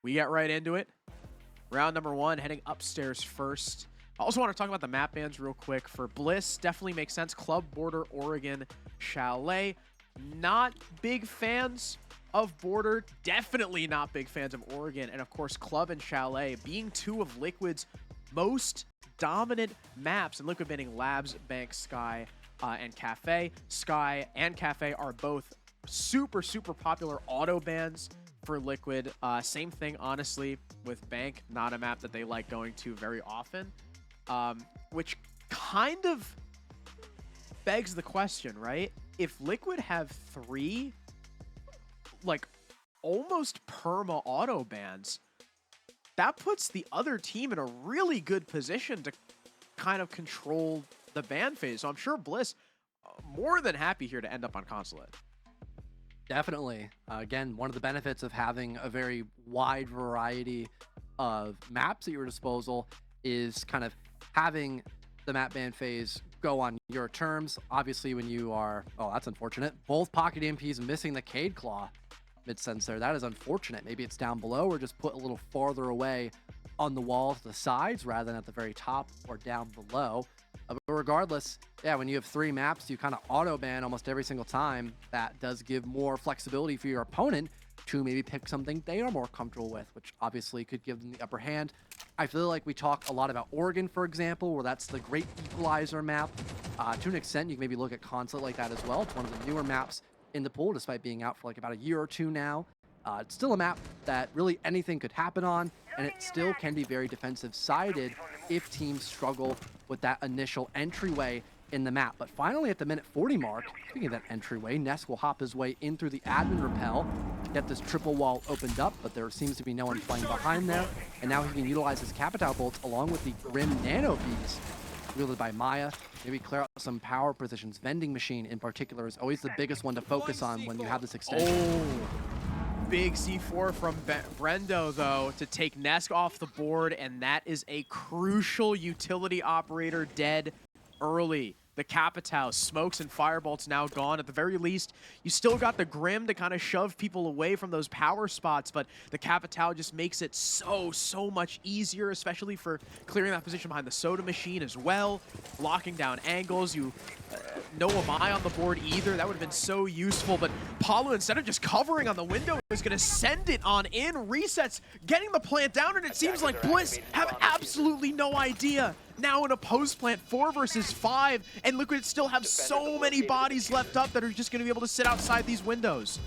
we get right into it. Round number 1, heading upstairs first. I also want to talk about the map bans real quick. For Bliss, definitely makes sense. Club, Border, Oregon, Chalet. Not big fans of Border. Definitely not big fans of Oregon. And of course, Club and Chalet being two of Liquid's most dominant maps. And Liquid banning Labs, Bank, Sky, and Cafe. Sky and Cafe are both super popular auto bans for Liquid. Same thing, honestly, with Bank. Not a map that they like going to very often. Which kind of begs the question, right? If Liquid have 3, like, almost perma auto bans, that puts the other team in a really good position to kind of control the ban phase. So I'm sure Bliss more than happy here to end up on Consulate. Definitely. Again, one of the benefits of having a very wide variety of maps at your disposal is kind of having the map ban phase go on your terms. Obviously, when you are, oh, that's unfortunate. Both pocket EMPs missing the Cade Claw mid-sense there. That is unfortunate. Maybe it's down below or just put a little farther away on the wall to the sides rather than at the very top or down below. But regardless, yeah, when you have 3 maps, you kind of auto ban almost every single time. That does give more flexibility for your opponent to maybe pick something they are more comfortable with, which obviously could give them the upper hand. I feel like we talk a lot about Oregon, for example, where that's the great equalizer map. To an extent, you can maybe look at Consulate like that as well. It's one of the newer maps in the pool, despite being out for like about a year or 2 now. It's still a map that really anything could happen on, and it still can be very defensive-sided if teams struggle with that initial entryway in the map. But finally, at the minute 40 mark, speaking of that entryway, Ness will hop his way in through the admin rappel to get this triple wall opened up, but there seems to be no one playing behind there. And now he can utilize his Capital bolts along with the Grim Nano Bees, wielded by Maya. Maybe clear out some power positions. Vending machine in particular is always the biggest one to focus on when you have this extension. Oh, big C4 from Brendo, though, to take Nesk off the board, and that is a crucial utility operator dead early. The Capitao, smokes and firebolts now gone. At the very least, you still got the Grim to kind of shove people away from those power spots, but the Capitao just makes it so much easier, especially for clearing that position behind the soda machine as well, locking down angles. No Amai on the board either. That would have been so useful, but Paulo, instead of just covering on the window, is going to send it on in, resets, getting the plant down, and it seems like Bliss have absolutely no idea. Now in a post plant, 4 versus 5, and Liquid still have so many bodies left up that are just going to be able to sit outside these windows.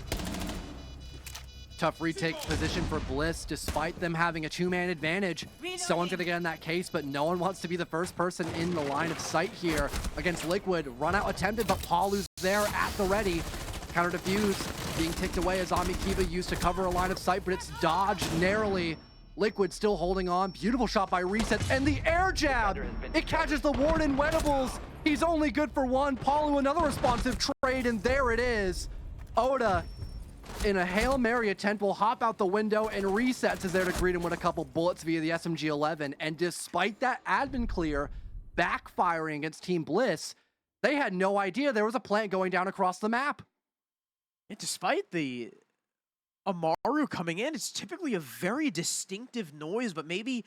Tough retake position for Bliss, despite them having a 2-man advantage. Someone's gonna get in that case, but no one wants to be the first person in the line of sight here against Liquid. Run out attempted, but Paulu's there at the ready. Counter defuse being ticked away as Ami Kiva used to cover a line of sight, but it's dodged narrowly. Liquid still holding on. Beautiful shot by Resets, and the air jab! It catches the Warden Wedables. He's only good for 1. Paulu, another responsive trade, and there it is. Oda, in a Hail Mary attempt, will hop out the window, and Resets is there to greet him with a couple bullets via the SMG-11. And despite that admin clear backfiring against Team Bliss, they had no idea there was a plant going down across the map. And despite the Amaru coming in, it's typically a very distinctive noise, but maybe,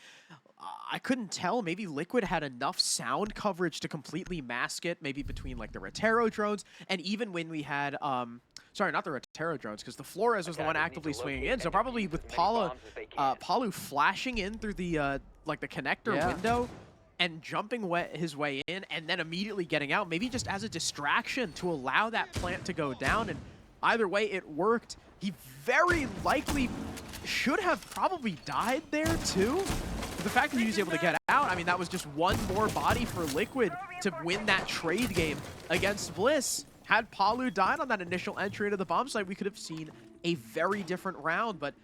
I couldn't tell, maybe Liquid had enough sound coverage to completely mask it, maybe between like the Rotero drones, and even when we had, sorry, not the Rotero drones, because the Flores was the one actively swinging in, so probably with Paulu flashing in through the, like the connector window, and jumping his way in, and then immediately getting out, maybe just as a distraction to allow that plant to go down, and either way, it worked. He very likely should have probably died there too. But the fact that he was able to get out, I mean, that was just one more body for Liquid to win that trade game against Bliss. Had Paulu died on that initial entry into the bomb site, we could have seen a very different round. But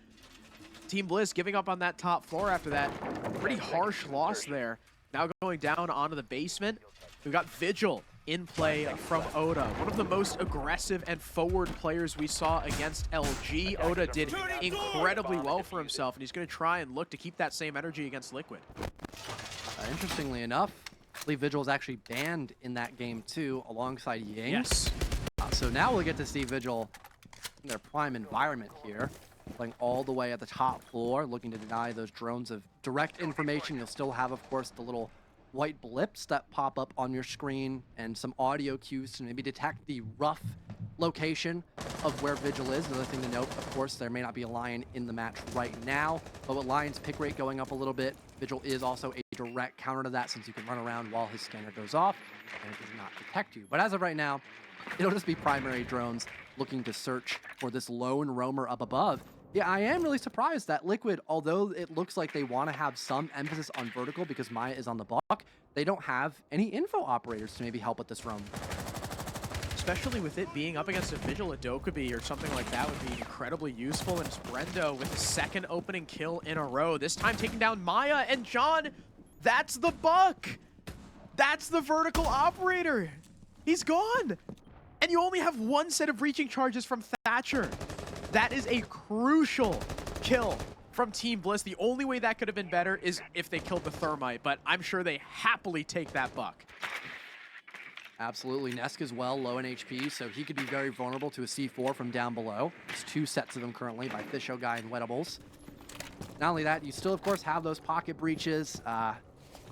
Team Bliss giving up on that top floor after that pretty harsh loss there. Now going down onto the basement, we've got Vigil in play from Oda. One of the most aggressive and forward players we saw against LG. Oda did incredibly well for himself, and he's going to try and look to keep that same energy against Liquid. Interestingly enough, I believe Vigil is actually banned in that game too, alongside Ying. Yes. So now we'll get to see Vigil in their prime environment here. playing all the way at the top floor, looking to deny those drones of direct information. You'll still have, of course, the little white blips that pop up on your screen and some audio cues to maybe detect the rough location of where Vigil is. Another thing to note, of course, there may not be a Lion in the match right now, but with Lion's pick rate going up a little bit, Vigil is also a direct counter to that, since you can run around while his scanner goes off and it does not detect you. But as of right now, it'll just be primary drones looking to search for this lone roamer up above. Yeah, I am really surprised that Liquid, although it looks like they want to have some emphasis on vertical because Maya is on the block, they don't have any info operators to maybe help with this roam. Especially with it being up against a Vigil Adokabi or something like that would be incredibly useful. And it's Brendo with the second opening kill in a row, this time taking down Maya. And John, that's the buck. That's the vertical operator. He's gone. And you only have one set of breaching charges from Thatcher. That is a crucial kill from Team Bliss. The only way that could have been better is if they killed the Thermite, but I'm sure they happily take that buck. Absolutely. Nesk as well, low in HP, so he could be very vulnerable to a C4 from down below. There's two sets of them currently by Fisho Guy and Wettables. Not only that, you still, of course, have those pocket breaches, but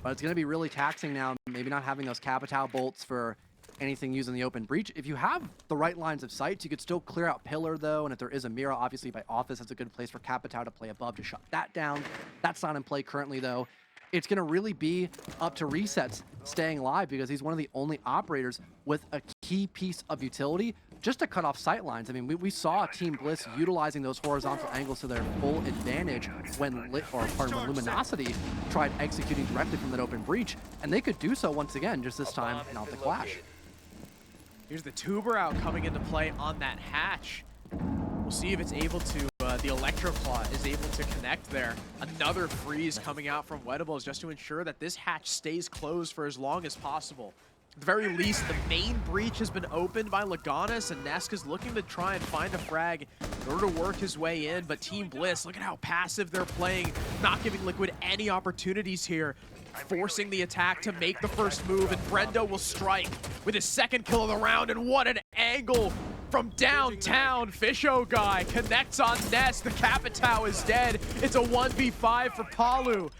it's going to be really taxing now, maybe not having those Capitao bolts for anything using the open breach. If you have the right lines of sight, you could still clear out Pillar, though, and if there is a Mira, obviously by Office, that's a good place for Capitao to play above to shut that down. That's not in play currently, though. It's going to really be up to Resets staying alive because he's one of the only operators with a key piece of utility just to cut off sight lines. I mean, we saw Team Bliss utilizing those horizontal angles to their full advantage when Luminosity tried executing directly from that open breach, and they could do so once again, just this time not the Clash. Here's the tuber out coming into play on that hatch. We'll see if it's able to, the Electroclaw is able to connect there. Another freeze coming out from Wettables just to ensure that this hatch stays closed for as long as possible. At the very least, the main breach has been opened by Leganis, and Nesk is looking to try and find a frag in order to work his way in, but Team Bliss, look at how passive they're playing, not giving Liquid any opportunities here, forcing the attack to make the first move, and Brendo will strike with his second kill of the round, and what an angle from downtown. Fisho Guy connects on Nest. The Capitao is dead. It's a 1v5 for Palu.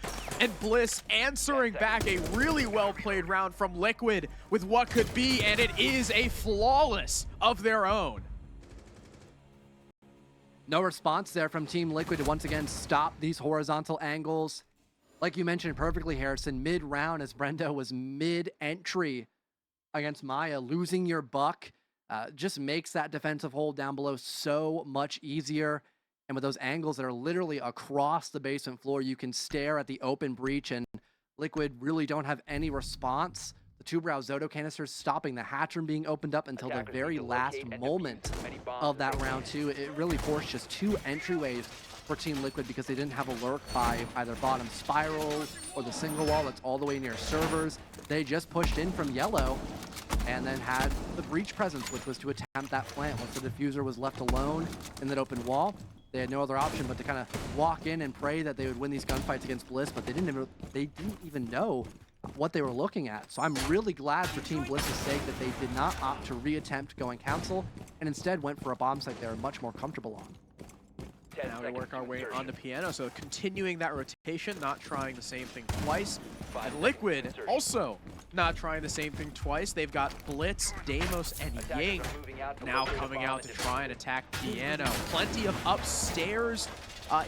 And Bliss answering back a really well-played round from Liquid with what could be, and it is a flawless of their own. No response there from Team Liquid to once again stop these horizontal angles. Like you mentioned perfectly, Harrison, mid-round as Brendo was mid-entry against Maya, losing your buck just makes that defensive hold down below so much easier. And with those angles that are literally across the basement floor, you can stare at the open breach, and Liquid really don't have any response. The two brow Zoto canisters stopping the hatch from being opened up until the very last moment of that round two. It really forced just two entryways for Team Liquid because they didn't have a lurk by either bottom spiral or the single wall that's all the way near servers. They just pushed in from yellow and then had the breach presence, which was to attempt that plant. Once the diffuser was left alone in that open wall, they had no other option but to kind of walk in and pray that they would win these gunfights against Bliss, but they didn't even know what they were looking at. So I'm really glad for Team Bliss's sake that they did not opt to reattempt going council and instead went for a bomb site they were much more comfortable on. Now we work our way on the piano, so continuing that rotation, not trying the same thing twice. And Liquid also not trying the same thing twice. They've got Blitz, Deimos, and Ying now coming out to try and attack piano. Plenty of upstairs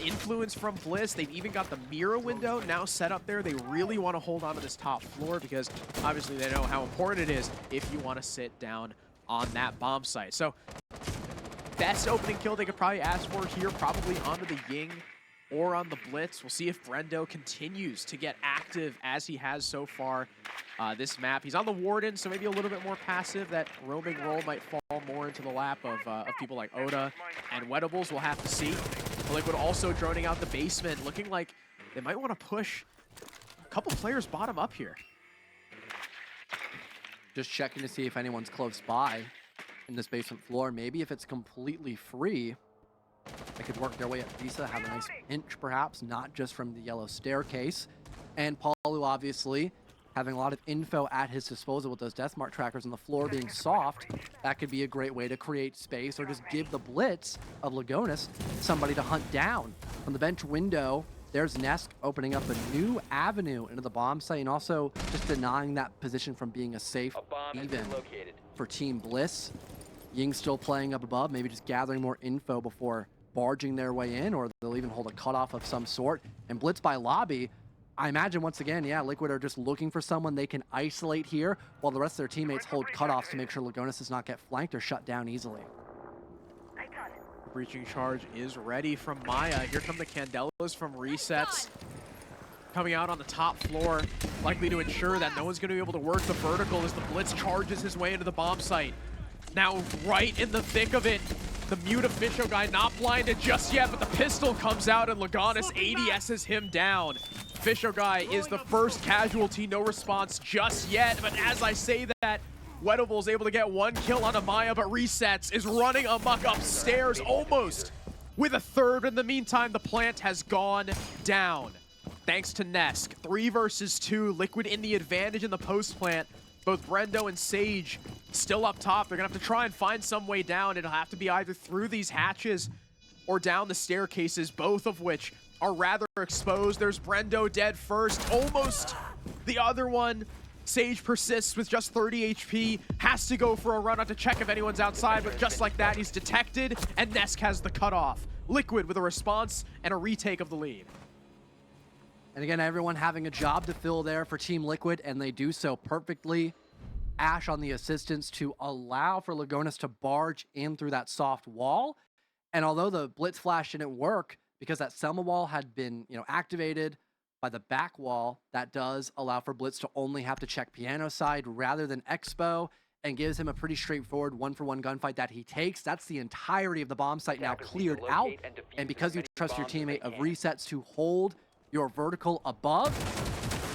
influence from Bliss. They've even got the Mira window now set up there. They really want to hold on to this top floor because obviously they know how important it is if you want to sit down on that bomb site. So best opening kill they could probably ask for here, probably onto the Ying or on the Blitz. We'll see if Brendo continues to get active as he has so far this map. He's on the Warden, so maybe a little bit more passive. That roaming role might fall more into the lap of people like Oda and Wettables. We'll have to see. Liquid also droning out the basement, looking like they might want to push a couple players bottom up here. Just checking to see if anyone's close by in this basement floor. Maybe if it's completely free, they could work their way up Visa, have a nice pinch perhaps, not just from the yellow staircase. And Palu obviously having a lot of info at his disposal with those death mark trackers and the floor being soft, that could be a great way to create space or just give the blitz of Lagonis somebody to hunt down. From the bench window, there's Nesk opening up a new avenue into the bomb site and also just denying that position from being a safe even for Team Bliss. Ying still playing up above, maybe just gathering more info before barging their way in, or they'll even hold a cutoff of some sort. And Blitz by Lobby, I imagine once again, yeah, Liquid are just looking for someone they can isolate here while the rest of their teammates hold cutoffs to make sure Lagonis does not get flanked or shut down easily. Breaching charge is ready from Maya. Here come the Candelas from resets. Coming out on the top floor, likely to ensure that no one's going to be able to work the vertical as the Blitz charges his way into the bomb site. Now right in the thick of it, the mute official guy not blinded just yet, but the pistol comes out and Lagonis ADS's him down. Official guy is the first casualty, no response just yet, but as I say that, Weddable is able to get one kill on Amaya, but Resets is running amok upstairs almost with a third. In the meantime, the plant has gone down. Thanks to Nesk. 3 versus 2, Liquid in the advantage in the post plant. Both Brendo and Sage still up top. They're gonna have to try and find some way down. It'll have to be either through these hatches or down the staircases, both of which are rather exposed. There's Brendo dead first, almost the other one. Sage persists with just 30 HP, has to go for a run out to check if anyone's outside, but just like that, he's detected, and Nesk has the cutoff. Liquid with a response and a retake of the lead. And again, everyone having a job to fill there for Team Liquid, and they do so perfectly. Ash on the assistance to allow for Lagonis to barge in through that soft wall. And although the Blitz flash didn't work, because that Selma wall had been, activated by the back wall, that does allow for Blitz to only have to check piano side rather than Expo, and gives him a pretty straightforward one-for-one gunfight that he takes. That's the entirety of the bomb site now cleared out. And because you trust your teammate of resets to hold your vertical above,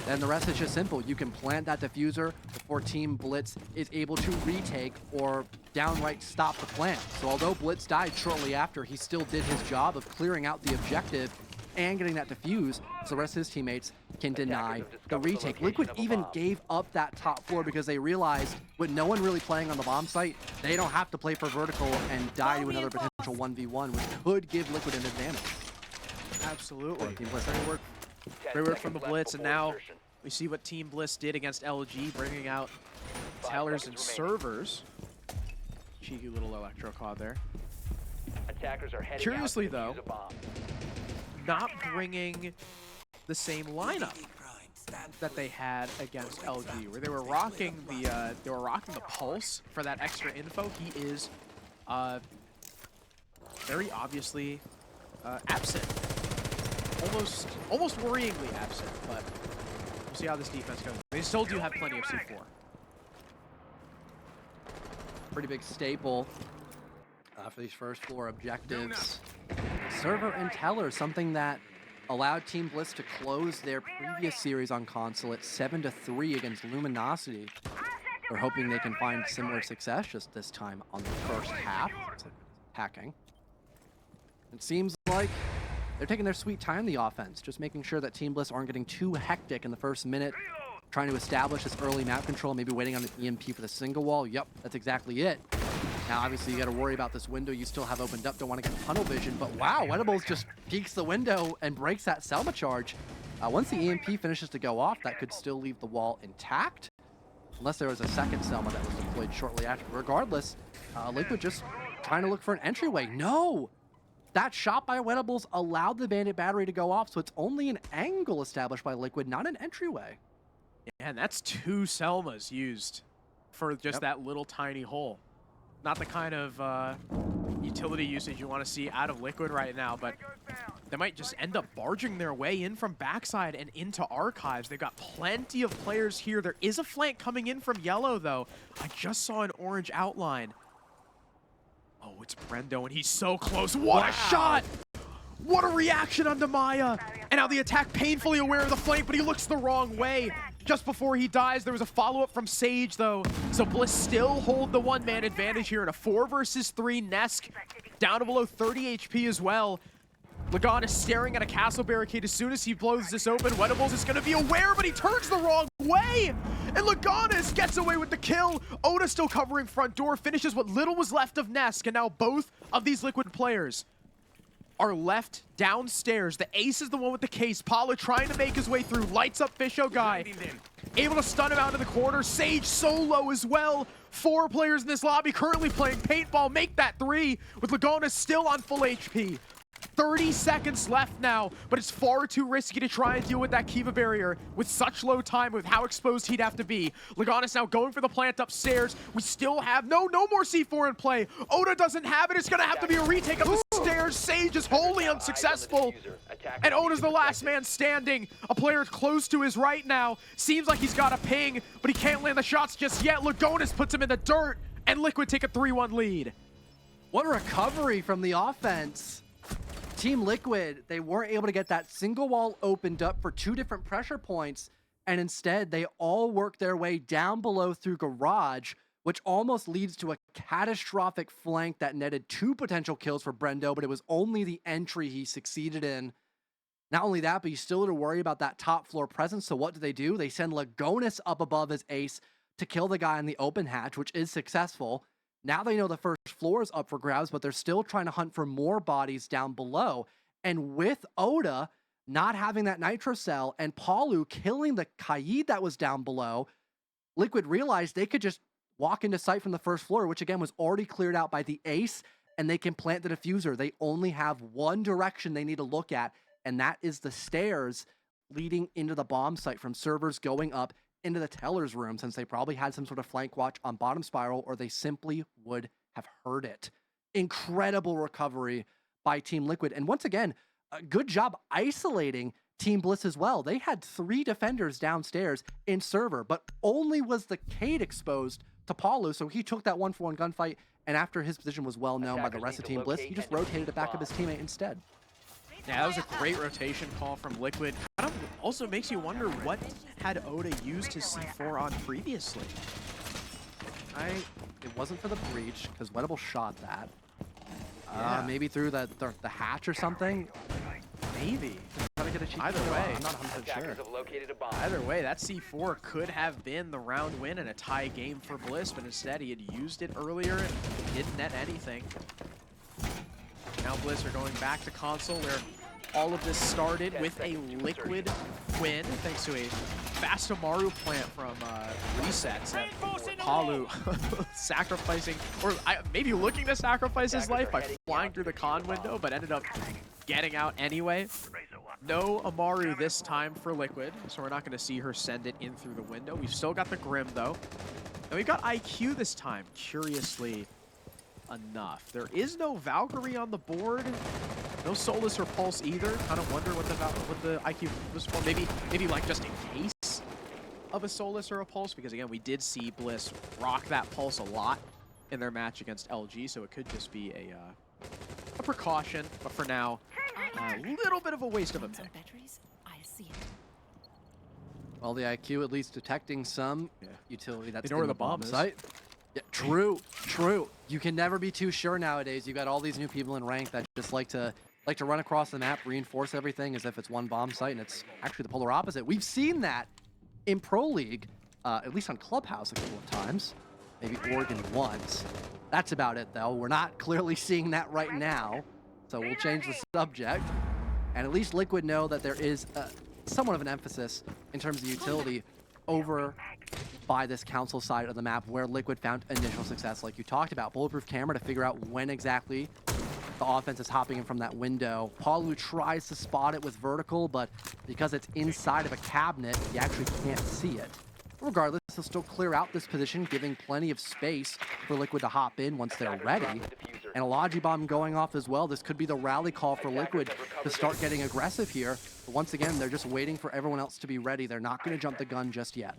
then the rest is just simple. You can plant that diffuser before Team Blitz is able to retake or downright stop the plant. So although Blitz died shortly after, he still did his job of clearing out the objective and getting that defuse, so the rest of his teammates can deny the retake. Liquid even gave up that top floor because they realized with no one really playing on the bomb site, they don't have to play for vertical and die to another potential 1v1, which could give Liquid an advantage. Absolutely. Great work from the Blitz, and now we see what Team Bliss did against LG, bringing out tellers and servers. Cheeky little electro cod there. Curiously though, not bringing the same lineup that they had against LG, where they were rocking the pulse for that extra info. He is very obviously absent, almost worryingly absent. But we'll see how this defense goes. They still do have plenty of C4. Pretty big staple for these first floor objectives. Server and Teller, something that allowed Team Bliss to close their previous series on Consulate 7-3 against Luminosity. They're hoping they can find similar success just this time on the first half. It's like hacking. It seems like they're taking their sweet time in the offense, just making sure that Team Bliss aren't getting too hectic in the first minute, trying to establish this early map control, maybe waiting on an EMP for the single wall. Yep, that's exactly it. Now, obviously, you got to worry about this window you still have opened up. Don't want to get tunnel vision, but wow, Edibles just peeks the window and breaks that Selma charge. Once the EMP finishes to go off, that could still leave the wall intact, unless there was a second Selma that was deployed shortly after. Regardless, Liquid just trying to look for an entryway. No! That shot by Edibles allowed the Bandit battery to go off, so it's only an angle established by Liquid, not an entryway. Yeah, and that's 2 Selmas used for just that little tiny hole. Not the kind of utility usage you want to see out of Liquid right now, but they might just end up barging their way in from backside and into archives. They've got plenty of players here. There is a flank coming in from yellow, though. I just saw an orange outline. Oh, it's Brendo, and he's so close. What a shot! What a reaction on Maya! And now the attack painfully aware of the flank, but he looks the wrong way. Just before he dies, there was a follow-up from Sage, though. So Bliss still hold the one-man advantage here in a 4 versus 3. Nesk down to below 30 HP as well. Lagon is staring at a castle barricade. As soon as he blows this open, Wedables is going to be aware, but he turns the wrong way, and Leganis gets away with the kill. Oda still covering front door, finishes what little was left of Nesk, and now both of these Liquid players are left downstairs. The ace is the one with the case. Paulo trying to make his way through, lights up Fisho guy, able to stun him out of the corner. Sage solo as well. 4 players in this lobby currently playing paintball, make that 3 with Leganis still on full HP. 30 seconds left now, but it's far too risky to try and deal with that Kiva barrier with such low time, with how exposed he'd have to be. Leganis now going for the plant upstairs. We still have no more C4 in play. Oda doesn't have it. It's gonna have to be a retake of the stairs. Sage is wholly unsuccessful, and Oda's the last man standing. A player close to his right now. Seems like he's got a ping, but he can't land the shots just yet. Leganis puts him in the dirt, and Liquid take a 3-1 lead. What a recovery from the offense. Team Liquid, they weren't able to get that single wall opened up for 2 different pressure points, and instead they all work their way down below through garage, which almost leads to a catastrophic flank that netted 2 potential kills for Brendo, but it was only the entry he succeeded in. Not only that, but you still had to worry about that top floor presence, so what do? They send Leganis up above his ace to kill the guy in the open hatch, which is successful. Now they know the first floor is up for grabs, but they're still trying to hunt for more bodies down below. And with Oda not having that nitro cell and Palu killing the Kaid that was down below, Liquid realized they could just walk into sight from the first floor, which again was already cleared out by the ace, and they can plant the diffuser. They only have one direction they need to look at, and that is the stairs leading into the bomb site from servers going up into the teller's room, since they probably had some sort of flank watch on bottom spiral, or they simply would have heard it. Incredible recovery by Team Liquid. And once again, a good job isolating Team Bliss as well. They had 3 defenders downstairs in server, but only was the Cade exposed to Paulo, so he took that 1-for-1 gunfight, and after his position was well known by the rest of Team Bliss, he just rotated it back up his teammate instead. Yeah, that was a great rotation call from Liquid. Kind of also makes you wonder, what had Oda used his C4 on previously? It wasn't for the breach, because Wettable shot that. Maybe through the hatch or something. Maybe. Trying to get a cheap Either kill. way. I'm not 100% sure. Either way, that C4 could have been the round win and a tie game for Bliss, but instead he had used it earlier and didn't net anything. Now Bliss are going back to console, where all of this started with a Liquid win, thanks to a fast Amaru plant from Resets. Palu sacrificing, or maybe looking to sacrifice his life by flying through the con window, but ended up getting out anyway. No Amaru this time for Liquid, so we're not going to see her send it in through the window. We've still got the Grim, though. And we've got IQ this time, curiously enough. There is no Valkyrie on the board. No Solus or Pulse either. Kind of wonder what the IQ was for. Maybe like just in case of a Solus or a Pulse, because again, we did see Bliss rock that Pulse a lot in their match against LG, so it could just be a precaution. But for now, a little bit of a waste of a pick. Well, the IQ at least detecting some utility that's They know where in the the bomb bomb is. site. Yeah, true. You can never be too sure nowadays. You got all these new people in rank that just like to run across the map, reinforce everything as if it's one bomb site, and it's actually the polar opposite. We've seen that in Pro League, at least on Clubhouse a couple of times, maybe Oregon once. That's about it, though. We're not clearly seeing that right now, so we'll change the subject. And at least Liquid know that there is somewhat of an emphasis in terms of utility over by this council side of the map, where Liquid found initial success, like you talked about. Bulletproof camera to figure out when exactly the offense is hopping in from that window. Palu tries to spot it with vertical, but because it's inside of a cabinet, you actually can't see it. Regardless, they'll still clear out this position, giving plenty of space for Liquid to hop in once they're ready. And a Logi Bomb going off as well. This could be the rally call for Liquid to start getting aggressive here. But once again, they're just waiting for everyone else to be ready. They're not going to jump the gun just yet.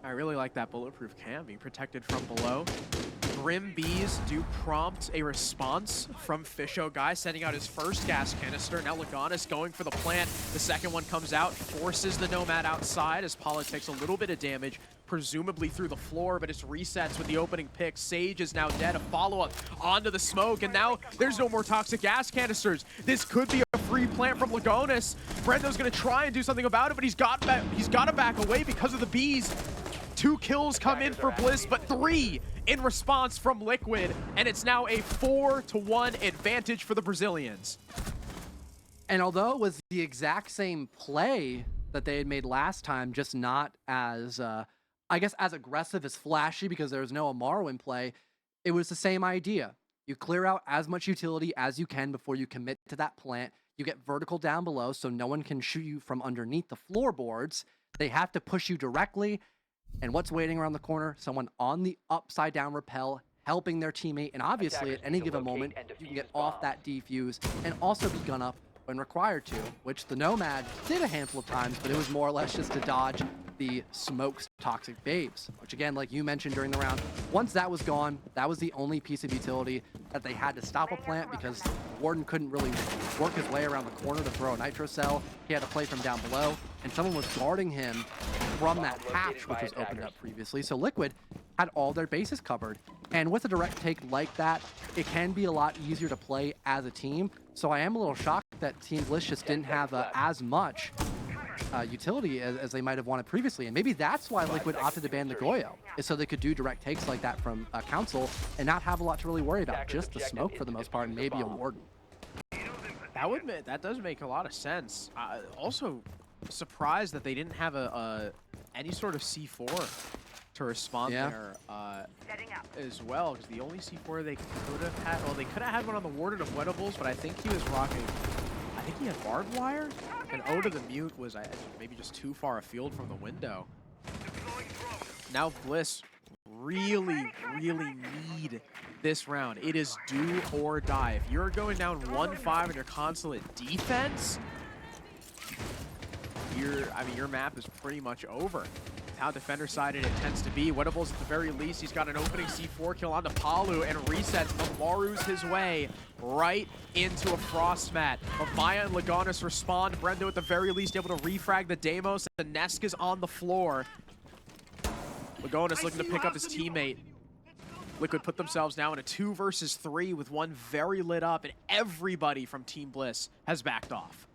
I really like that Bulletproof cam being protected from below. Grim Bees do prompt a response from Fisho guy, sending out his first gas canister. Now Leganis going for the plant. The second one comes out, forces the Nomad outside as Paula takes a little bit of damage. presumably through the floor, but it's resets with the opening pick. Sage is now dead. A follow-up onto the smoke, and now there's no more toxic gas canisters. This could be a free plant from Lagonis. Brendo's gonna try and do something about it, but he's got to back away because of the bees. 2 kills come in for Bliss, but 3 in response from Liquid, and it's now a 4-1 advantage for the Brazilians. And although it was the exact same play that they had made last time, just not as, I guess, as aggressive as flashy because there was no Amaru in play, it was the same idea. You clear out as much utility as you can before you commit to that plant. You get vertical down below so no one can shoot you from underneath the floorboards. They have to push you directly. And what's waiting around the corner? Someone on the upside down rappel helping their teammate. And obviously at any given moment, you can get off that defuse and also be gun up when required to, which the Nomad did a handful of times, but it was more or less just to dodge the smokes toxic babes, which again, like you mentioned during the round, once that was gone, that was the only piece of utility that they had to stop a plant because Warden couldn't really work his way around the corner to throw a nitro cell. He had to play from down below, and someone was guarding him from that hatch, which was opened up previously. So Liquid had all their bases covered. And with a direct take like that, it can be a lot easier to play as a team. So I am a little shocked that Team Bliss just didn't have as much utility as they might have wanted previously. And maybe that's why Liquid opted to ban the Goyo, is so they could do direct takes like that from Council and not have a lot to really worry about, just the smoke for the most part and maybe a Warden. That does make a lot of sense. Also surprised that they didn't have any sort of C4 to respond there as well, because the only C4 they could have had, well, they could have had one on the Warden of Wettables, but I think he was rocking, I think he had barbed wire, and O to the mute was maybe just too far afield from the window. Now Bliss really need this round. It is do or die. If you're going down 1-5 in your Consulate defense, your map is pretty much over. How defender sided it tends to be. Wettables at the very least, he's got an opening C4 kill onto Palu and resets. Amaru's his way right into a frost mat. But Maya and Lagonis respond. Brendo at the very least able to refrag the Deimos, and the Nesk is on the floor. Lagonis looking to pick up his teammate. Liquid put themselves now in a 2 versus 3 with one very lit up, and everybody from Team Bliss has backed off.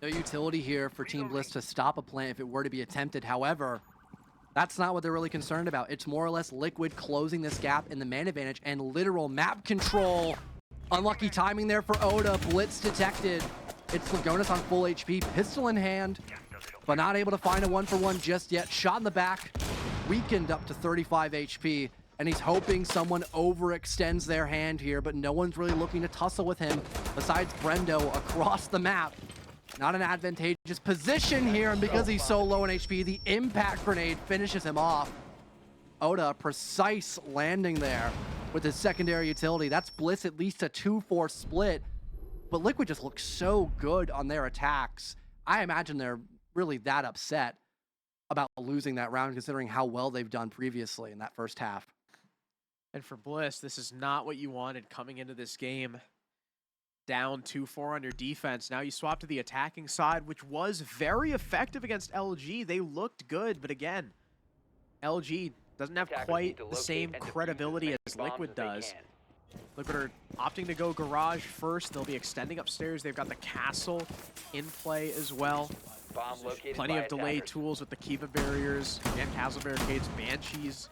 No utility here for Team Bliss to stop a plant if it were to be attempted. However, that's not what they're really concerned about. It's more or less Liquid closing this gap in the man advantage and literal map control. Unlucky timing there for Oda. Blitz detected. It's Lagonis on full HP, pistol in hand, but not able to find a 1-for-1 just yet. Shot in the back, weakened up to 35 HP, and he's hoping someone overextends their hand here, but no one's really looking to tussle with him besides Brendo across the map. Not an advantageous position here, and because he's so low in HP, the impact grenade finishes him off. Oda, precise landing there with his secondary utility. That's Bliss at least a 2-4 split, but Liquid just looks so good on their attacks. I imagine they're really that upset about losing that round considering how well they've done previously in that first half. And for Bliss, this is not what you wanted coming into this game. Down 2-4 on your defense. Now you swap to the attacking side, which was very effective against LG. They looked good, but again, LG doesn't have quite the same credibility as Liquid does. Liquid are opting to go garage first. They'll be extending upstairs. They've got the castle in play as well. Plenty of delay tools with the Kiva barriers, and castle barricades, banshees,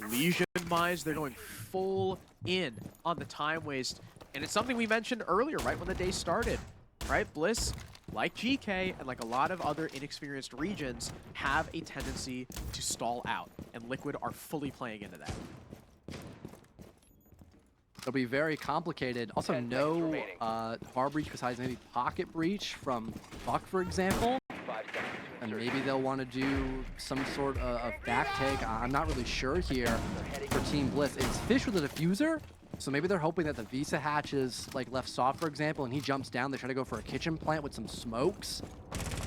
legion mines. They're going full in on the time waste. And it's something we mentioned earlier, right when the day started, right? Bliss, like GK and like a lot of other inexperienced regions, have a tendency to stall out, and Liquid are fully playing into that. It'll be very complicated. Also, no bar breach besides maybe pocket breach from Buck, for example. And maybe they'll want to do some sort of back take. I'm not really sure here for Team Bliss. It's Fish with a diffuser. So maybe they're hoping that the Visa hatch is like left soft, for example, and he jumps down. They try to go for a kitchen plant with some smokes.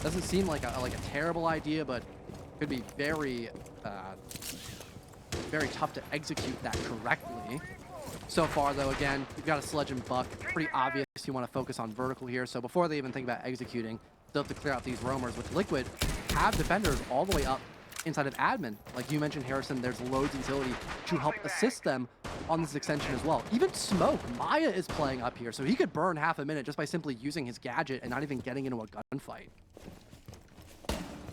Doesn't seem like a terrible idea, but could be very, very tough to execute that correctly. So far, though, again, you've got a Sledge and Buck. Pretty obvious you want to focus on vertical here. So before they even think about executing, they'll have to clear out these roamers, which Liquid have defenders all the way up inside of admin. Like you mentioned, Harrison, there's loads of utility to help assist them on this extension as well. Even Smoke, Maya is playing up here, so he could burn half a minute just by simply using his gadget and not even getting into a gunfight.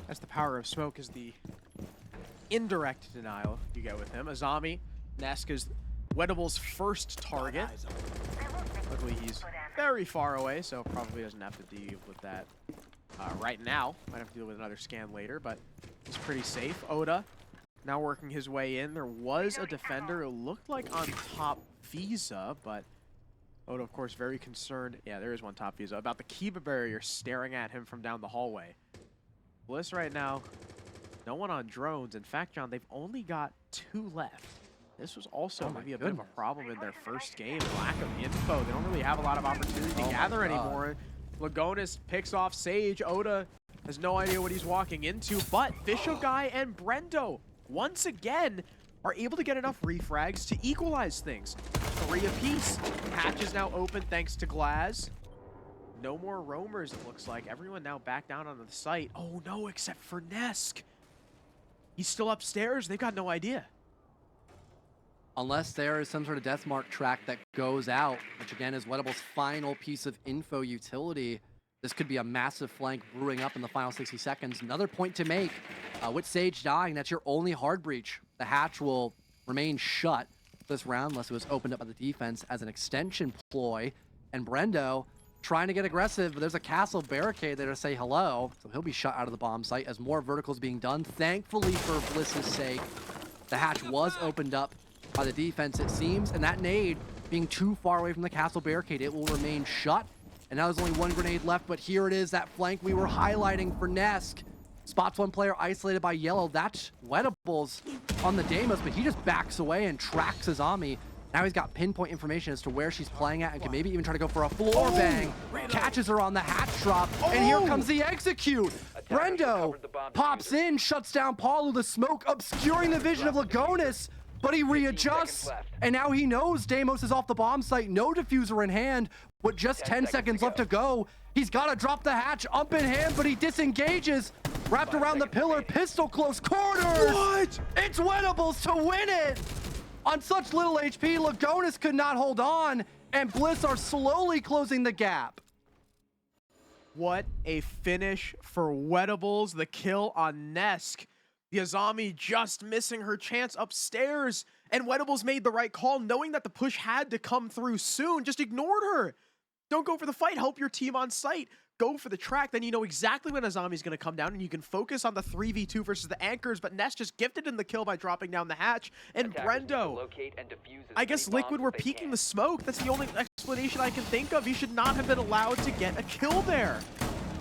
That's the power of Smoke, is the indirect denial you get with him. Azami, Neska's Weddable's first target. Luckily, he's very far away, so probably doesn't have to deal with that right now. Might have to deal with another scan later, but he's pretty safe. Oda now working his way in. There was a defender who looked like on top Visa, but Oda, of course, very concerned. Yeah, there is one top Visa. About the Kiba barrier staring at him from down the hallway. Bliss right now, no one on drones. In fact, John, they've only got 2 left. This was also maybe a bit of a problem in their first game. Lack of info. They don't really have a lot of opportunity to gather anymore. Lagonis picks off Sage. Oda has no idea what he's walking into, but Fisho Guy and Brendo, once again, are able to get enough refrags to equalize things. 3 apiece. Hatch is now open thanks to Glaz. No more roamers, it looks like. Everyone now back down on the site. Oh no, except for Nesk. He's still upstairs. They've got no idea. Unless there is some sort of death mark track that goes out, which again is Weddable's final piece of info utility. This could be a massive flank brewing up in the final 60 seconds. Another point to make. With Sage dying, that's your only hard breach. The hatch will remain shut this round unless it was opened up by the defense as an extension ploy. And Brendo trying to get aggressive, but there's a castle barricade there to say hello. So he'll be shut out of the bomb site as more verticals being done. Thankfully for Bliss's sake, the hatch was opened up by the defense, it seems, and that nade being too far away from the castle barricade, it will remain shut. And now there's only 1 grenade left, but here it is, that flank we were highlighting for Nesk. Spots 1 player isolated by yellow. That's Weddables on the Deimos, but he just backs away and tracks Azami. Now he's got pinpoint information as to where she's playing at and can maybe even try to go for a floor bang. Catches her on the hatch drop, and here comes the execute. Brendo pops in, shuts down Paulu, the smoke obscuring the vision of Lagonis. But he readjusts, and now he knows Deimos is off the bomb site. No diffuser in hand. With just 10 seconds left to go, he's got to drop the hatch up in hand, but he disengages. Wrapped around the pillar, pistol close quarters. What? It's Weddables to win it. On such little HP, Lagonis could not hold on, and Bliss are slowly closing the gap. What a finish for Weddables. The kill on Nesk. The Azami just missing her chance upstairs, and Weddables made the right call, knowing that the push had to come through soon. Just ignored her. Don't go for the fight. Help your team on site. Go for the track. Then you know exactly when Azami's going to come down, and you can focus on the 3v2 versus the anchors. But Ness just gifted in the kill by dropping down the hatch. And Brendo, I guess Liquid were peeking the smoke. That's the only explanation I can think of. He should not have been allowed to get a kill there.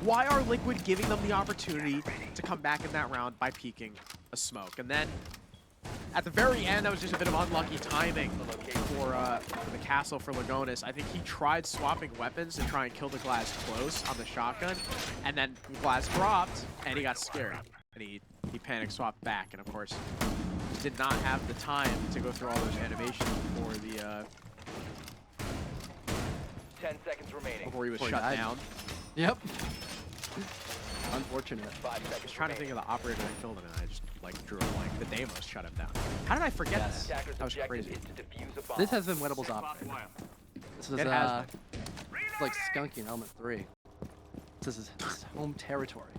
Why are Liquid giving them the opportunity to come back in that round by peeking a smoke? And then at the very end, that was just a bit of unlucky timing for the castle for Lagonis. I think he tried swapping weapons to try and kill the Glaz close on the shotgun, and then Glaz dropped, and he got scared. And he panic swapped back, and of course, did not have the time to go through all those animations for the 10 seconds remaining before he was shut down. Yep. Unfortunate. 5 seconds. I was trying to think of the operator that killed him, and I just like drew a blank. The Deimos shut him down. How did I forget Yes. this? That was crazy. This has been Weddable's operator. This is It has it's like Skunky in Element 3. This is his home territory.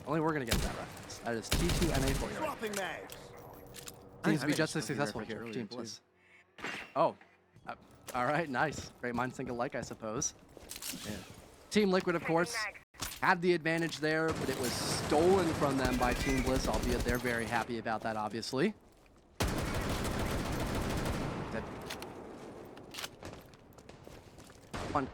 Only we're gonna get that reference. That is T2NA for you. Swapping mags. Seems to be I just as think successful it's here. earlier, Team too. Bliss. Oh. All right, nice. Great minds think alike, I suppose. Yeah. Team Liquid, of course, had the advantage there, but it was stolen from them by Team Bliss, albeit they're very happy about that, obviously. Fun.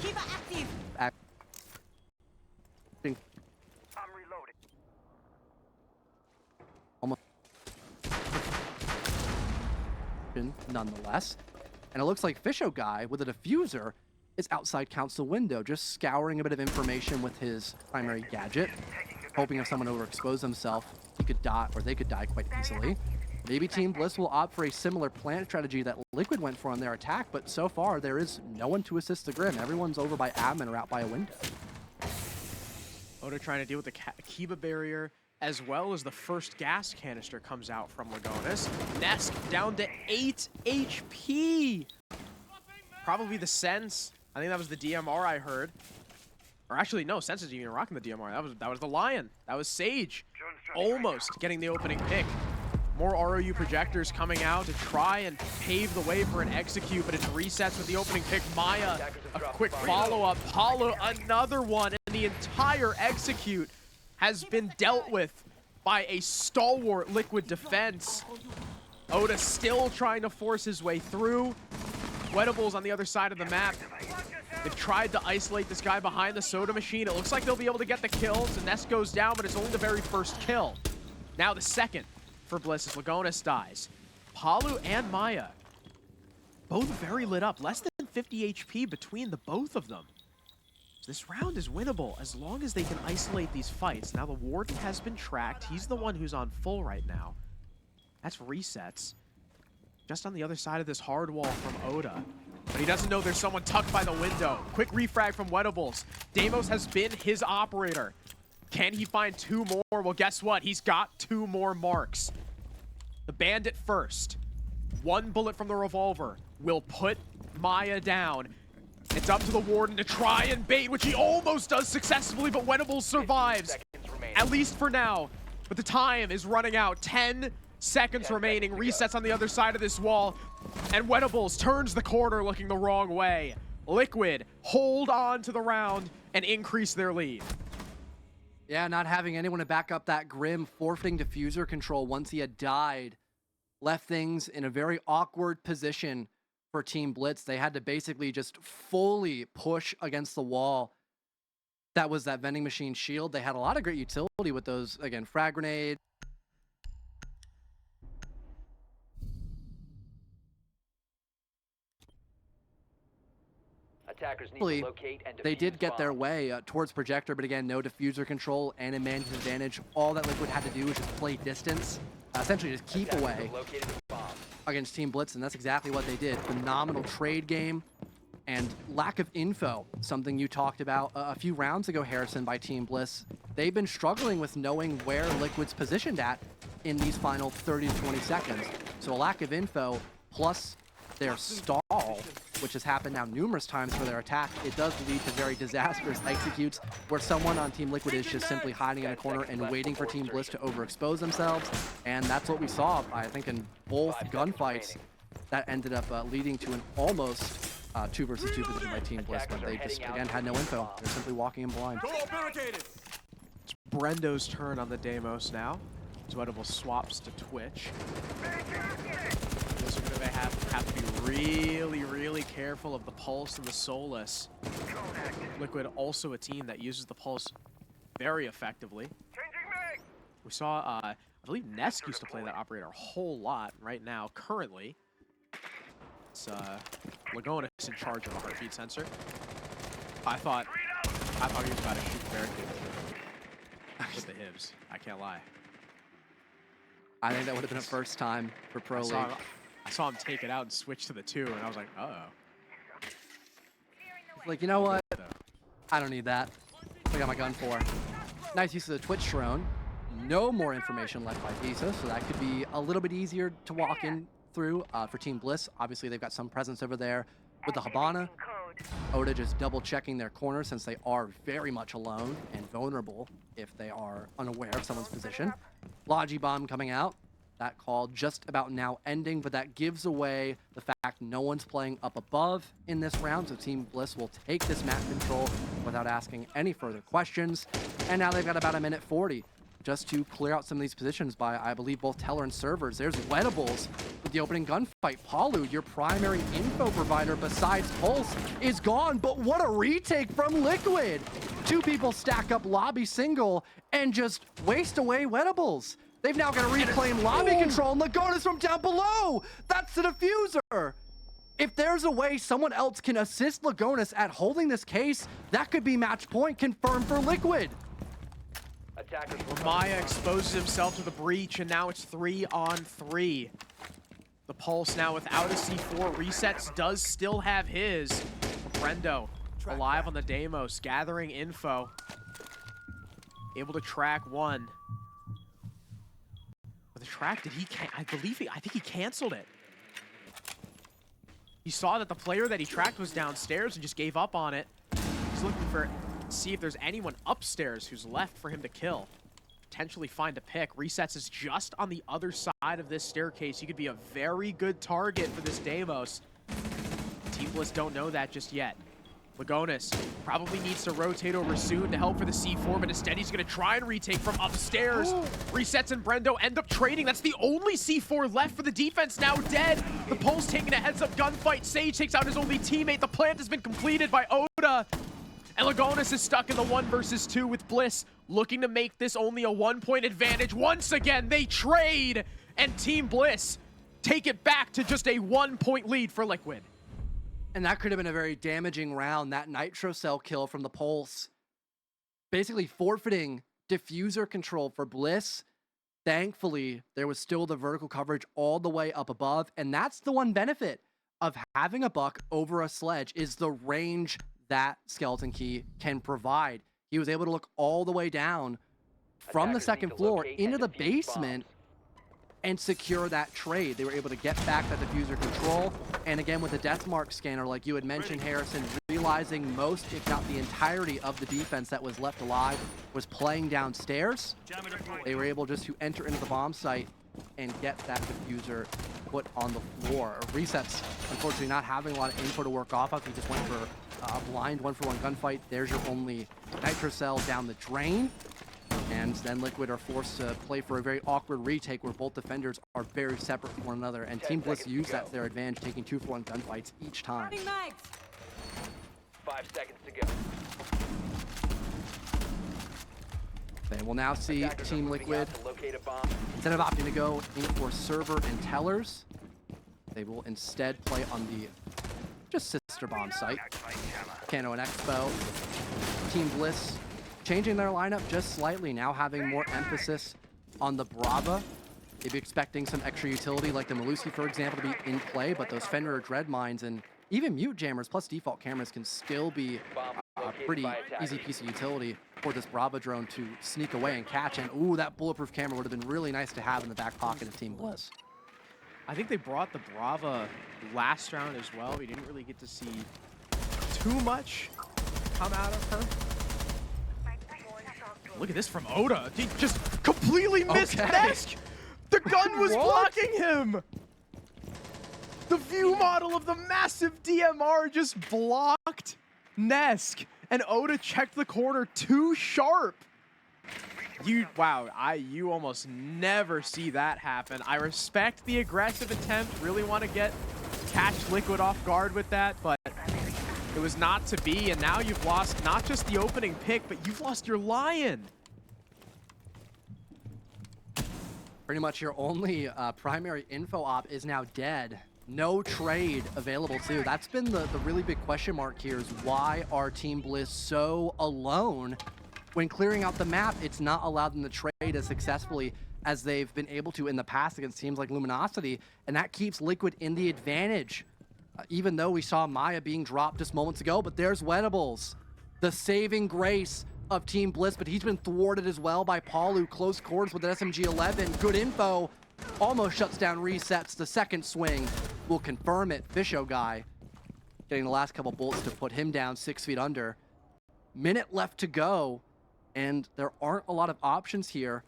Keep active. Acting I'm reloading. almost nonetheless. And it looks like Fisho Guy with a diffuser is outside council window, just scouring a bit of information with his primary gadget, hoping if someone overexposed himself, he could die, or they could die quite easily. Maybe Team Bliss will opt for a similar plant strategy that Liquid went for on their attack, but so far there is no one to assist the Grim. Everyone's over by admin or out by a window. Oda trying to deal with the Kiba barrier, as well as the first gas canister comes out from Lagonis. Nesk down to 8 HP. Probably the Sense. I think that was the DMR I heard. Or actually, no, Sense isn't even rocking the DMR. That was the Lion. That was Sage. Almost getting the opening pick. More ROU projectors coming out to try and pave the way for an execute, but it resets with the opening pick. Maya, a quick follow-up. Paulo, another one, and the entire execute has been dealt with by a stalwart Liquid defense. Oda still trying to force his way through. Wettables on the other side of the map. They've tried to isolate this guy behind the soda machine. It looks like they'll be able to get the kills, and Ness goes down, but it's only the very first kill. Now the second for Bliss as Lagonis dies. Palu and Maya, both very lit up. Less than 50 HP between the both of them. This round is winnable as long as they can isolate these fights. Now the Warden has been tracked. He's the one who's on full right now. That's resets. Just on the other side of this hard wall from Oda. But he doesn't know there's someone tucked by the window. Quick refrag from Wettables. Deimos has been his operator. Can he find two more? Well, guess what? He's got two more marks. The Bandit first. One bullet from the revolver will put Maya down. It's up to the Warden to try and bait, which he almost does successfully, but Wettables survives. At least for now. But the time is running out. 10 seconds remaining. Resets on the other side of this wall. And Wettables turns the corner looking the wrong way. Liquid hold on to the round and increase their lead. Yeah, not having anyone to back up that Grim, forfeiting diffuser control once he had died, left things in a very awkward position for Team Blitz. They had to basically just fully push against the wall. That was that vending machine shield. They had a lot of great utility with those, again, frag grenade. Attackers need to locate and They did defuse get their bombs. way towards Projector, but again, no diffuser control and a man's advantage. All that Liquid had to do was just play distance, essentially just keep Attackers away have located the bomb. against Team Blitz, and that's exactly what they did. Phenomenal trade game and lack of info, something you talked about a few rounds ago, Harrison, by Team Bliss. They've been struggling with knowing where Liquid's positioned at in these final 30 to 20 seconds. So a lack of info plus their stall, which has happened now numerous times for their attack, it does lead to very disastrous executes where someone on Team Liquid is just simply hiding in a corner and waiting for Team Bliss to overexpose themselves. And that's what we saw, I think, in both gunfights that ended up leading to an almost 2 versus 2 position by Team Bliss, but they just, again, had no info. They're simply walking in blind. It's Brendo's turn on the Deimos now. Wettables swaps to Twitch. Those are going to have to be really, really careful of the Pulse and the Solus. Liquid also a team that uses the Pulse very effectively. We saw, I believe Nesk used to play that operator a whole lot. Right now, currently, it's Lagonis in charge of the heartbeat sensor. I thought he was about to shoot the barricade with the Hibs. I can't lie. I think that would have been a first time for Pro League. I saw him take it out and switch to the 2, and I was like, uh-oh. Like, you know what? I don't need that. I got my gun for. Nice use of the Twitch drone. No more information left by Visa, so that could be a little bit easier to walk in through for Team Bliss. Obviously, they've got some presence over there with the Habana. Oda just double checking their corner since they are very much alone and vulnerable if they are unaware of someone's position. Logi bomb coming out. That call just about now ending, but that gives away the fact no one's playing up above in this round, so Team Bliss will take this map control without asking any further questions. And now they've got about 1:40 just to clear out some of these positions by, I believe, both Teller and servers. There's Wettables with the opening gunfight. Palu, your primary info provider besides Pulse, is gone, but what a retake from Liquid! 2 people stack up lobby single and just waste away Wettables. They've now got to reclaim lobby control, and Lagonis from down below! That's the diffuser! If there's a way someone else can assist Lagonis at holding this case, that could be match point confirmed for Liquid. Attackers will Maya exposes himself to the breach, and now it's 3-on-3. The Pulse now without a C4. Resets does still have his. Brendo alive on the Deimos, gathering info. Able to track one. But the track, I think he canceled it. He saw that the player that he tracked was downstairs and just gave up on it. He's looking for, see if there's anyone upstairs who's left for him to kill. Potentially find a pick. Resets is just on the other side of this staircase. He could be a very good target for this Deimos. Team Bliss don't know that just yet. Lagonis probably needs to rotate over soon to help for the C4, but instead he's going to try and retake from upstairs. Resets and Brendo end up trading. That's the only C4 left for the defense, now dead. The Pulse taking a heads-up gunfight. Sage takes out his only teammate. The plant has been completed by Oda. And Lagonis is stuck in the 1 versus 2 with Bliss, looking to make this only a 1-point advantage. Once again, they trade, and Team Bliss take it back to just a 1-point lead for Liquid. And that could have been a very damaging round, that Nitro Cell kill from the Pulse. Basically forfeiting diffuser control for Bliss. Thankfully, there was still the vertical coverage all the way up above, and that's the one benefit of having a buck over a sledge, is the range that Skeleton Key can provide. He was able to look all the way down from the second floor into the basement and secure that trade. They were able to get back that diffuser control. And again, with the death mark scanner, like you had mentioned, Harrison, realizing most, if not the entirety of the defense that was left alive was playing downstairs, they were able just to enter into the bomb site and get that diffuser put on the floor. Resets, unfortunately, not having a lot of info to work off of. He just went for a blind 1-for-1 gunfight. There's your only Nitro Cell down the drain. And then Liquid are forced to play for a very awkward retake where both defenders are very separate from one another. And Team Bliss used that to their advantage, taking 2-for-1 gunfights each time. 5 seconds to go. Okay, we'll now see Attackers Team are moving Liquid, out to locate a bomb. instead of opting to go in for server and tellers, they will instead play on the just sister bomb site. Kano and Expo. Team Bliss changing their lineup just slightly, now having more emphasis on the Brava. Maybe expecting some extra utility like the Malusi, for example, to be in play, but those Fenrir Dread Mines and even Mute Jammers plus default cameras can still be a pretty easy piece of utility for this Brava drone to sneak away and catch. And ooh, that bulletproof camera would have been really nice to have in the back pocket of Team Bliss. I think they brought the Brava last round as well. We didn't really get to see too much come out of her. Look at this from Oda. He just completely missed Nesk. The gun was blocking him. The view model of the massive DMR just blocked Nesk. And Oda checked the corner too sharp. You almost never see that happen. I respect the aggressive attempt. Really want to catch Liquid off guard with that, but it was not to be, and now you've lost not just the opening pick, but you've lost your Lion. Pretty much your only primary info op is now dead. No trade available too. That's been the really big question mark here, is why are Team Bliss so alone? When clearing out the map, it's not allowed them to trade as successfully as they've been able to in the past against teams like Luminosity, and that keeps Liquid in the advantage. Even though we saw Maya being dropped just moments ago, but there's Wettables, the saving grace of Team Bliss, but he's been thwarted as well by Palu. Close quarters with an SMG-11. Good info. Almost shuts down Resets. The second swing will confirm it. Fisho guy getting the last couple bullets to put him down 6 feet under. Minute left to go, and there aren't a lot of options here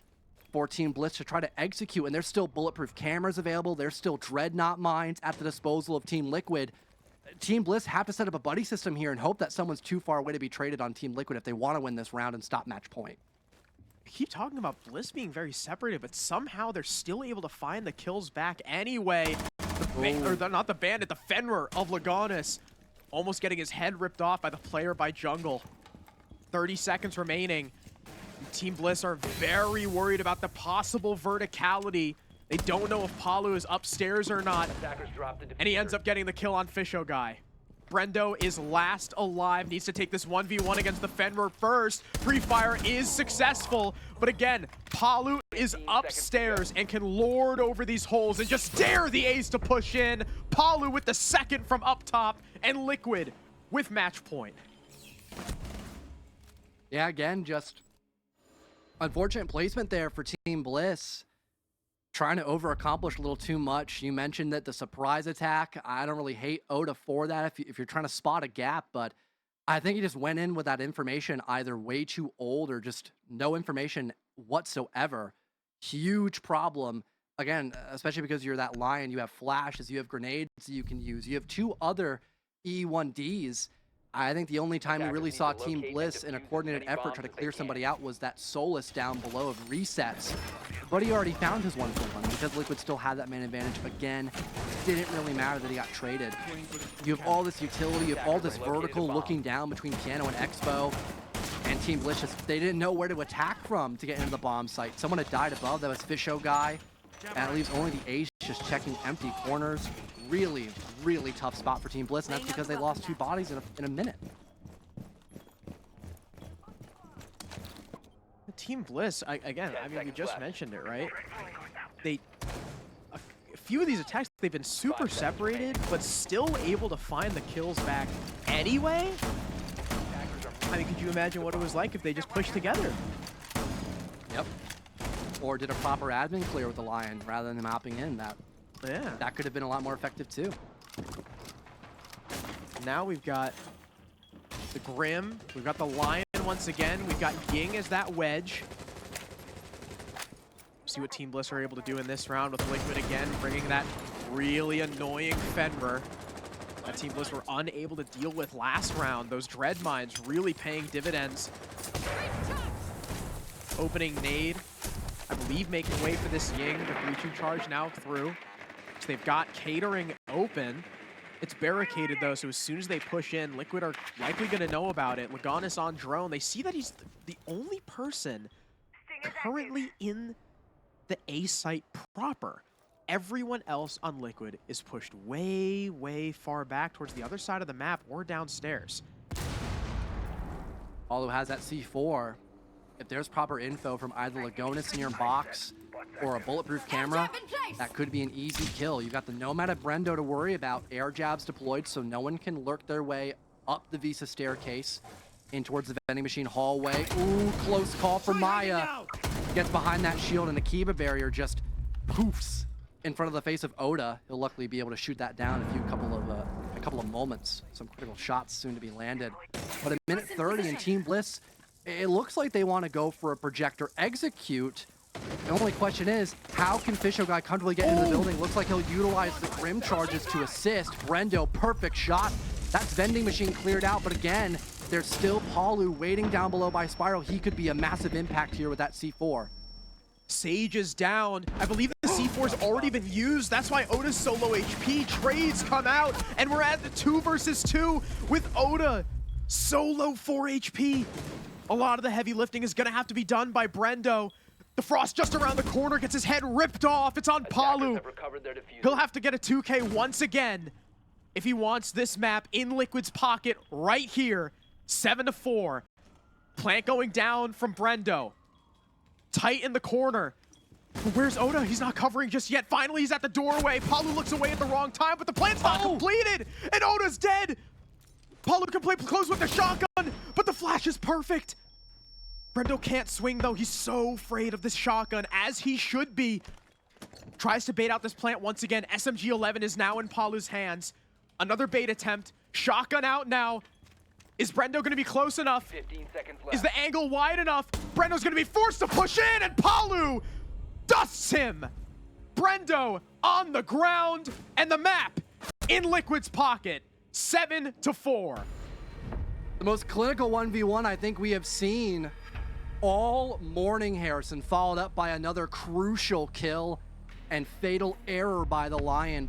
for Team Bliss to try to execute, and there's still bulletproof cameras available. There's still Dreadnought mines at the disposal of Team Liquid. Team Bliss have to set up a buddy system here and hope that someone's too far away to be traded on Team Liquid if they want to win this round and stop match point. I keep talking about Bliss being very separated, but somehow they're still able to find the kills back anyway. Not the bandit, the Fenrir of Lagonis, almost getting his head ripped off by the player by Jungle. 30 seconds remaining. Team Bliss are very worried about the possible verticality. They don't know if Palu is upstairs or not. And he ends up getting the kill on Fisho guy. Brendo is last alive, needs to take this 1v1 against the Fenrir first. Pre-fire is successful, but again, Palu is upstairs and can lord over these holes and just dare the A's to push in. Palu with the second from up top, and Liquid with match point. Yeah, again, just unfortunate placement there for Team Bliss. Trying to over-accomplish a little too much. You mentioned that the surprise attack, I don't really hate Oda for that if you're trying to spot a gap, but I think he just went in with that information either way too old or just no information whatsoever. Huge problem. Again, especially because you're that Lion, you have flashes, you have grenades you can use. You have two other E1Ds. I think the only time we really saw Team Bliss in a coordinated effort try to clear somebody out was that Solus down below of resets. But he already found his 1-for-1 because Liquid still had that man advantage. Again, didn't really matter that he got traded. You have all this utility, you have all this vertical looking down between Piano and Expo. And Team Bliss just, they didn't know where to attack from to get into the bomb site. Someone had died above, that was Fisho guy. And it leaves only the Ace just checking empty corners. Really, really tough spot for Team Bliss, and that's because they lost 2 bodies in a minute. Team Bliss, again, I mean, we just mentioned it, right? A few of these attacks, they've been super separated, but still able to find the kills back anyway? I mean, could you imagine what it was like if they just pushed together? Yep. Or did a proper admin clear with the Lion rather than mapping in. That could have been a lot more effective too. Now we've got the Grim, we've got the Lion once again, we've got Ying as that wedge. See what Team Bliss are able to do in this round with Liquid again, bringing that really annoying Fenrir that Team Bliss were unable to deal with last round. Those Dread Mines really paying dividends. Opening nade, I believe making way for this Ying. The breaching charge now through. So they've got catering open. It's barricaded though, so as soon as they push in, Liquid are likely going to know about it. Leganis on drone. They see that he's the only person currently in the A site proper. Everyone else on Liquid is pushed way, way far back towards the other side of the map or downstairs. Although has that C4, if there's proper info from either Leganis in your box or a bulletproof camera, that could be an easy kill. You've got the Nomad at Brendo to worry about. Air jabs deployed so no one can lurk their way up the Visa staircase in towards the vending machine hallway. Ooh, close call for Maya. Gets behind that shield and the Kiba barrier just poofs in front of the face of Oda. He'll luckily be able to shoot that down in a couple of moments. Some critical shots soon to be landed. But at minute 30 in Team Bliss, it looks like they want to go for a projector execute. The only question is, how can Fisho guy comfortably get into the building? Looks like he'll utilize the Grim charges to assist. Brendo, perfect shot. That's vending machine cleared out, but again, there's still Palu waiting down below by Spiral. He could be a massive impact here with that C4. Sage is down. I believe the C4's already been used. That's why Oda's solo HP. Trades come out, and we're at the 2 versus 2 with Oda solo 4 HP. A lot of the heavy lifting is gonna have to be done by Brendo. The Frost just around the corner gets his head ripped off. It's on Palu. He'll have to get a 2K once again if he wants this map in Liquid's pocket right here. 7-4. Plant going down from Brendo. Tight in the corner. But where's Oda? He's not covering just yet. Finally, he's at the doorway. Palu looks away at the wrong time, but the plant's not completed, and Oda's dead. Palu can play close with the shotgun, but the flash is perfect. Brendo can't swing though. He's so afraid of this shotgun, as he should be. Tries to bait out this plant once again. SMG-11 is now in Palu's hands. Another bait attempt. Shotgun out now. Is Brendo gonna be close enough? 15 seconds left. Is the angle wide enough? Brendo's gonna be forced to push in, and Palu dusts him. Brendo on the ground, and the map in Liquid's pocket. 7-4. The most clinical 1v1 I think we have seen all morning, Harrison, followed up by another crucial kill and fatal error by the Lion.